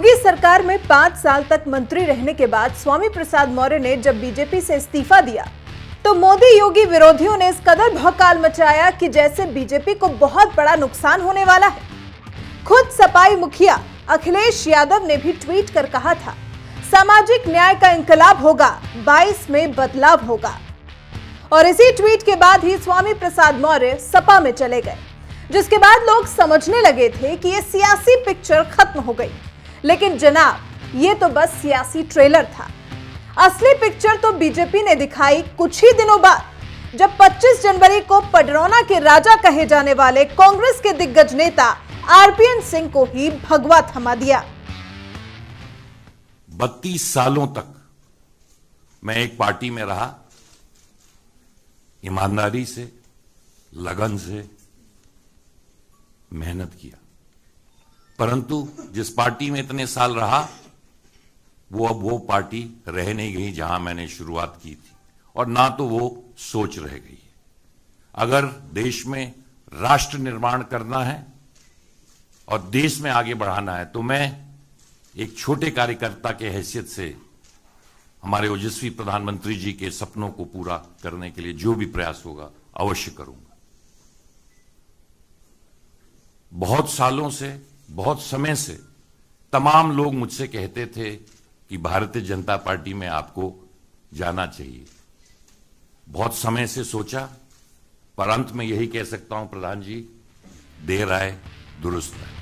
योगी सरकार में 5 साल तक मंत्री रहने के बाद स्वामी प्रसाद मौर्य ने जब बीजेपी से इस्तीफा दिया तो मोदी योगी विरोधियों ने इस कदर भौकाल मचाया कि जैसे बीजेपी को बहुत बड़ा नुकसान होने वाला है। खुद सपाई मुखिया अखिलेश यादव ने भी ट्वीट कर कहा था, सामाजिक न्याय का इंकलाब होगा, 22 में बदलाव होगा। और इसी ट्वीट के बाद ही स्वामी प्रसाद मौर्य सपा में चले गए, जिसके बाद लोग समझने लगे थे कि ये सियासी पिक्चर खत्म हो गई। लेकिन जनाब, ये तो बस सियासी ट्रेलर था। असली पिक्चर तो बीजेपी ने दिखाई कुछ ही दिनों बाद, जब 25 जनवरी को पडरौना के राजा कहे जाने वाले कांग्रेस के दिग्गज नेता आरपीएन सिंह को ही भगवा थमा दिया। 32 सालों तक मैं एक पार्टी में रहा, ईमानदारी से, लगन से मेहनत किया, परंतु जिस पार्टी में इतने साल रहा वो अब वो पार्टी रह नहीं गई जहां मैंने शुरुआत की थी, और ना तो वो सोच रह गई है। अगर देश में राष्ट्र निर्माण करना है और देश में आगे बढ़ाना है तो मैं एक छोटे कार्यकर्ता के हैसियत से हमारे ओजस्वी प्रधानमंत्री जी के सपनों को पूरा करने के लिए जो भी प्रयास होगा अवश्य करूंगा। बहुत सालों से, बहुत समय से तमाम लोग मुझसे कहते थे कि भारतीय जनता पार्टी में आपको जाना चाहिए। बहुत समय से सोचा, पर अंत में यही कह सकता हूं प्रधान जी, देर आए दुरुस्त आए।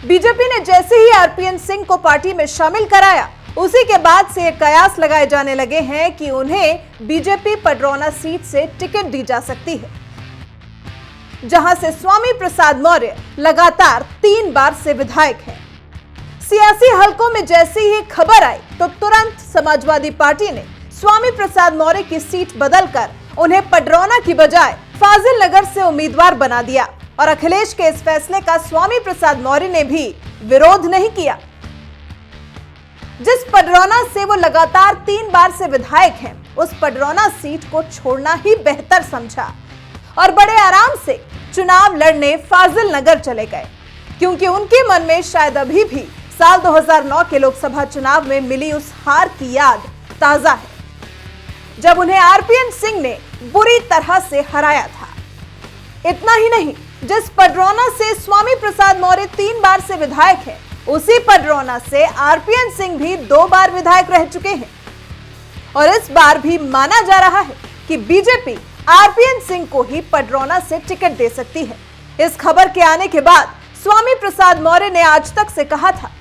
बीजेपी ने जैसे ही आरपीएन सिंह को पार्टी में शामिल कराया, उसी के बाद से कयास लगाए जाने लगे हैं कि उन्हें बीजेपी पडरौना सीट से टिकट दी जा सकती है, जहां से स्वामी प्रसाद मौर्य लगातार 3 बार से विधायक हैं। सियासी हलकों में जैसे ही खबर आई तो तुरंत समाजवादी पार्टी ने स्वामी प्रसाद मौर्य की सीट बदलकर उन्हें पडरौना की बजाय फाजिल नगर से उम्मीदवार बना दिया। और अखिलेश के इस फैसले का स्वामी प्रसाद मौर्य ने भी विरोध नहीं किया। जिस पडरौना से वो लगातार 3 बार से विधायक हैं, उस पडरौना सीट को छोड़ना ही बेहतर समझा और बड़े आराम से चुनाव लड़ने फाजिल नगर चले गए, क्योंकि उनके मन में शायद अभी भी साल 2009 के लोकसभा चुनाव में मिली उस हार की याद ताजा है, जब उन्हें आरपीएन सिंह ने बुरी तरह से हराया था। इतना ही नहीं, जिस पडरौना से स्वामी प्रसाद मौर्य 3 बार से विधायक है, उसी पडरौना से आरपीएन सिंह भी 2 बार विधायक रह चुके हैं। और इस बार भी माना जा रहा है कि बीजेपी आरपीएन सिंह को ही पडरौना से टिकट दे सकती है। इस खबर के आने के बाद स्वामी प्रसाद मौर्य ने आज तक से कहा था,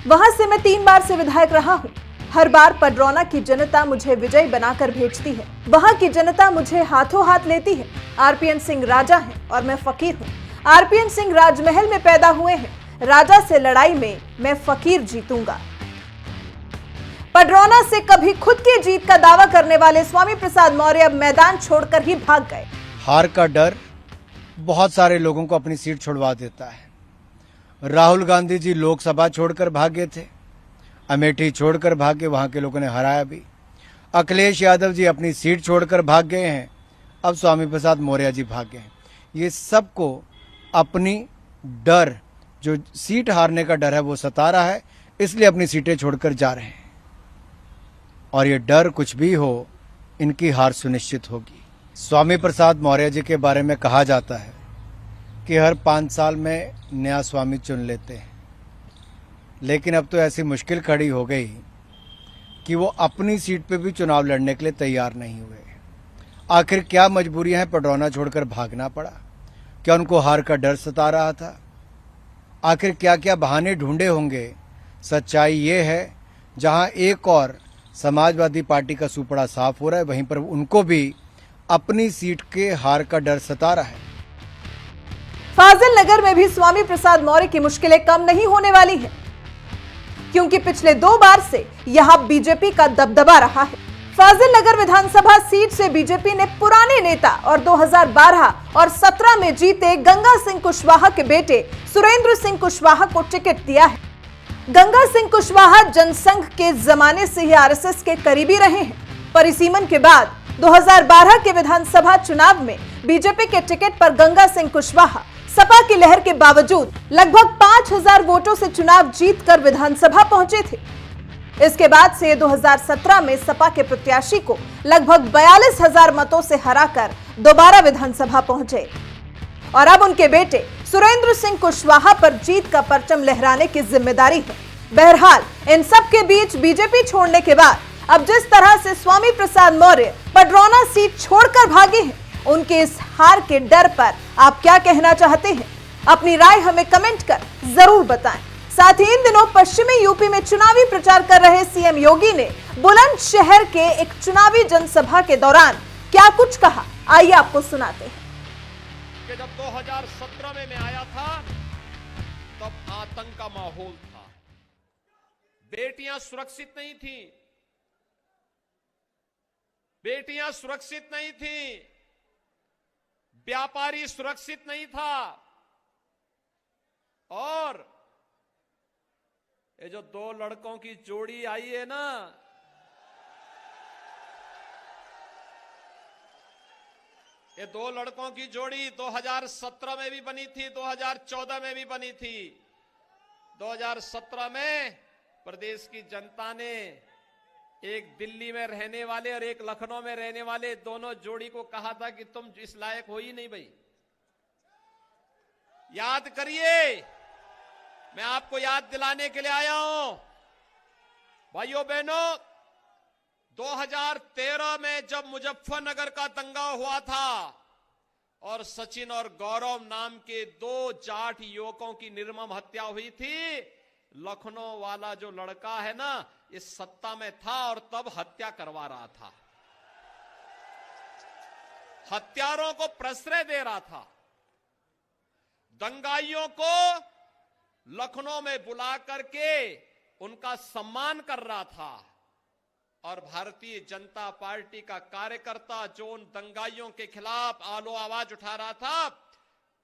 वहां से मैं 3 बार से विधायक रहा हूं। हर बार पडरौना की जनता मुझे विजयी बनाकर भेजती है, वहां की जनता मुझे हाथों हाथ लेती है। आरपीएन सिंह राजा हैं और मैं फकीर हूं। आरपीएन सिंह राजमहल में पैदा हुए हैं, राजा से लड़ाई में मैं फकीर जीतूंगा। पडरौना से कभी खुद की जीत का दावा करने वाले स्वामी प्रसाद मौर्य अब मैदान छोड़कर ही भाग गए। हार का डर बहुत सारे लोगों को अपनी सीट छुड़वा देता है। राहुल गांधी जी लोकसभा छोड़कर भागे थे, अमेठी छोड़कर भागे, वहां के लोगों ने हराया भी। अखिलेश यादव जी अपनी सीट छोड़कर भाग गए हैं, अब स्वामी प्रसाद मौर्य जी भाग गए हैं। ये सबको अपनी डर, जो सीट हारने का डर है, वो सता रहा है, इसलिए अपनी सीटें छोड़कर जा रहे हैं। और ये डर कुछ भी हो, इनकी हार सुनिश्चित होगी। स्वामी प्रसाद मौर्य जी के बारे में कहा जाता है कि हर 5 साल में नया स्वामी चुन लेते हैं, लेकिन अब तो ऐसी मुश्किल खड़ी हो गई कि वो अपनी सीट पे भी चुनाव लड़ने के लिए तैयार नहीं हुए। आखिर क्या मजबूरियां हैं, पडरौना छोड़कर भागना पड़ा? क्या उनको हार का डर सता रहा था? आखिर क्या क्या बहाने ढूंढे होंगे? सच्चाई ये है, जहां एक और समाजवादी पार्टी का सुपड़ा साफ हो रहा है, वहीं पर उनको भी अपनी सीट के हार का डर सता रहा है। फाजिल नगर में भी स्वामी प्रसाद मौर्य की मुश्किलें कम नहीं होने वाली हैं, क्योंकि पिछले 2 बार से यहां बीजेपी का दबदबा रहा है। फाजिल नगर विधानसभा सीट से बीजेपी ने पुराने नेता और 2012 और 17 में जीते गंगा सिंह कुशवाहा के बेटे सुरेंद्र सिंह कुशवाहा को टिकट दिया है। गंगा सिंह कुशवाहा जनसंघ के जमाने से ही आरएसएस के करीबी रहे हैं, पर इसी मन के बाद 2012 के विधानसभा चुनाव में बीजेपी के टिकट पर गंगा सिंह कुशवाहा सपा की लहर के बावजूद लगभग 5000 वोटों से चुनाव जीतकर विधानसभा पहुंचे थे। इसके बाद से 2017 में सपा के प्रत्याशी को लगभग 42,000 मतों से हराकर दोबारा विधानसभा पहुंचे और अब उनके बेटे सुरेंद्र सिंह कुशवाहा पर जीत का परचम लहराने की जिम्मेदारी है। बहरहाल इन सब के बीच बीजेपी छोड़ने के बाद अब जिस तरह से स्वामी प्रसाद मौर्य पडरौना सीट छोड़कर भागे हैं, उनके इस हार के डर पर आप क्या कहना चाहते हैं? अपनी राय हमें कमेंट कर जरूर बताएं। साथ ही इन दिनों पश्चिमी यूपी में चुनावी प्रचार कर रहे सीएम योगी ने बुलंदशहर के एक चुनावी जनसभा के दौरान क्या कुछ कहा, आइए आपको सुनाते हैं। कि जब 2017 में मैं आया था तब आतंक का माहौल था, बेटियां सुरक्षित नहीं थी, बेटियां सुरक्षित नहीं थी, व्यापारी सुरक्षित नहीं था और ये जो दो लड़कों की जोड़ी आई है ना, ये दो लड़कों की जोड़ी 2017 में भी बनी थी, 2014 में भी बनी थी। 2017 में प्रदेश की जनता ने एक दिल्ली में रहने वाले और एक लखनऊ में रहने वाले दोनों जोड़ी को कहा था कि तुम इस लायक हो ही नहीं भाई। याद करिए, मैं आपको याद दिलाने के लिए आया हूं। भाइयों बहनों, 2013 में जब मुजफ्फरनगर का दंगा हुआ था और सचिन और गौरव नाम के दो जाट युवकों की निर्मम हत्या हुई थी, लखनऊ वाला जो लड़का है ना, इस सत्ता में था और तब हत्या करवा रहा था, हत्यारों को प्रश्रय दे रहा था, दंगाइयों को लखनऊ में बुला करके उनका सम्मान कर रहा था। और भारतीय जनता पार्टी का कार्यकर्ता जो उन दंगाइयों के खिलाफ आलो आवाज उठा रहा था,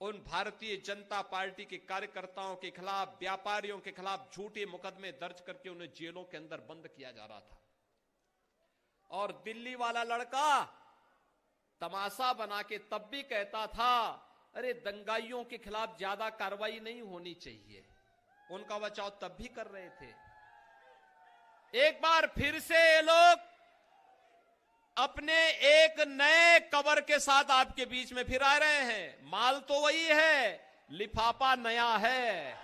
उन भारतीय जनता पार्टी के कार्यकर्ताओं के खिलाफ, व्यापारियों के खिलाफ झूठे मुकदमे दर्ज करके उन्हें जेलों के अंदर बंद किया जा रहा था। और दिल्ली वाला लड़का तमाशा बना के तब भी कहता था, अरे दंगाइयों के खिलाफ ज्यादा कार्रवाई नहीं होनी चाहिए, उनका बचाव तब भी कर रहे थे। एक बार फिर से ये लोग अपने एक नए कवर के साथ आपके बीच में फिर आ रहे हैं। माल तो वही है, लिफाफा नया है,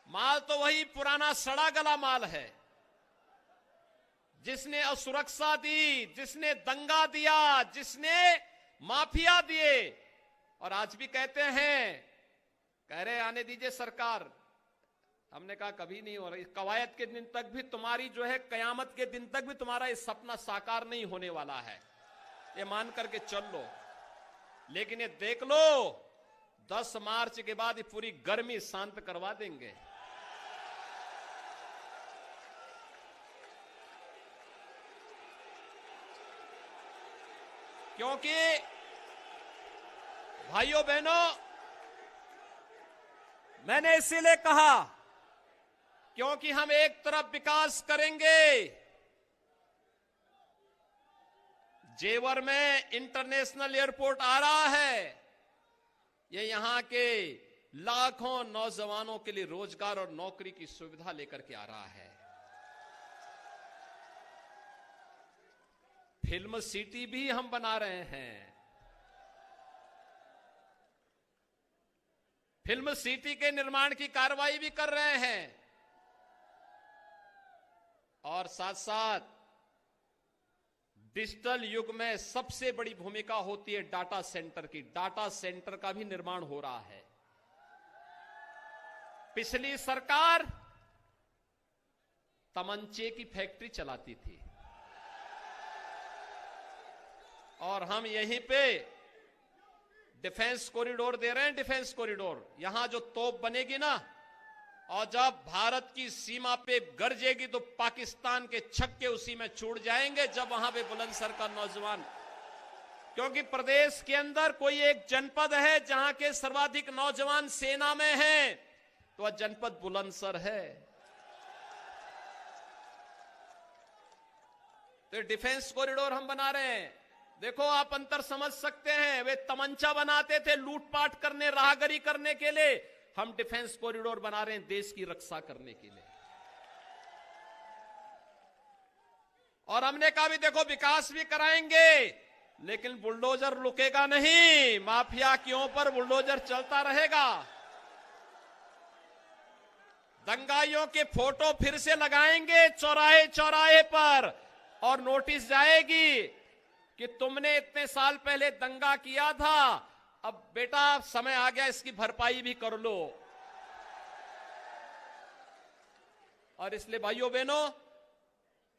माल तो वही पुराना सड़ा गला माल है। जिसने असुरक्षा दी, जिसने दंगा दिया, जिसने माफिया दिए, और आज भी कहते हैं, कह रहे आने दीजिए सरकार। हमने कहा कभी नहीं हो रही, कवायद के दिन तक भी तुम्हारी जो है, कयामत के दिन तक भी तुम्हारा ये सपना साकार नहीं होने वाला है, ये मान करके चल लो। लेकिन ये देख लो, 10 मार्च के बाद ये पूरी गर्मी शांत करवा देंगे। क्योंकि भाइयों बहनों, मैंने इसीलिए कहा क्योंकि हम एक तरफ विकास करेंगे, जेवर में इंटरनेशनल एयरपोर्ट आ रहा है, ये यहां के लाखों नौजवानों के लिए रोजगार और नौकरी की सुविधा लेकर के आ रहा है। फिल्म सिटी भी हम बना रहे हैं, फिल्म सिटी के निर्माण की कार्रवाई भी कर रहे हैं, और साथ साथ डिजिटल युग में सबसे बड़ी भूमिका होती है डाटा सेंटर की। डाटा सेंटर का भी निर्माण हो रहा है। पिछली सरकार तमंचे की फैक्ट्री चलाती थी और हम यहीं पे डिफेंस कॉरिडोर दे रहे हैं। डिफेंस कॉरिडोर, यहां जो तोप बनेगी ना, और जब भारत की सीमा पे गरजेगी तो पाकिस्तान के छक्के उसी में छूट जाएंगे, जब वहां पे बुलंदशहर का नौजवान, क्योंकि प्रदेश के अंदर कोई एक जनपद है जहां के सर्वाधिक नौजवान सेना में हैं, तो वह जनपद बुलंदशहर है। तो डिफेंस कॉरिडोर हम बना रहे हैं। देखो आप अंतर समझ सकते हैं, वे तमंचा बनाते थे लूटपाट करने, राहगरी करने के लिए। हम डिफेंस कॉरिडोर बना रहे हैं देश की रक्षा करने के लिए। और हमने कहा भी देखो विकास भी कराएंगे, लेकिन बुलडोजर रुकेगा नहीं, माफिया के ऊपर बुलडोजर चलता रहेगा। दंगाइयों के फोटो फिर से लगाएंगे चौराहे चौराहे पर, और नोटिस जाएगी कि तुमने इतने साल पहले दंगा किया था, अब बेटा समय आ गया इसकी भरपाई भी कर लो। और इसलिए भाइयों बहनों,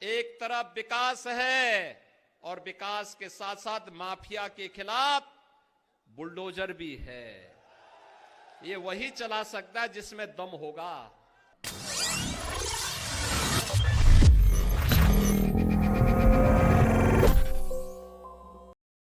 एक तरफ विकास है और विकास के साथ साथ माफिया के खिलाफ बुलडोजर भी है। ये वही चला सकता है जिसमें दम होगा।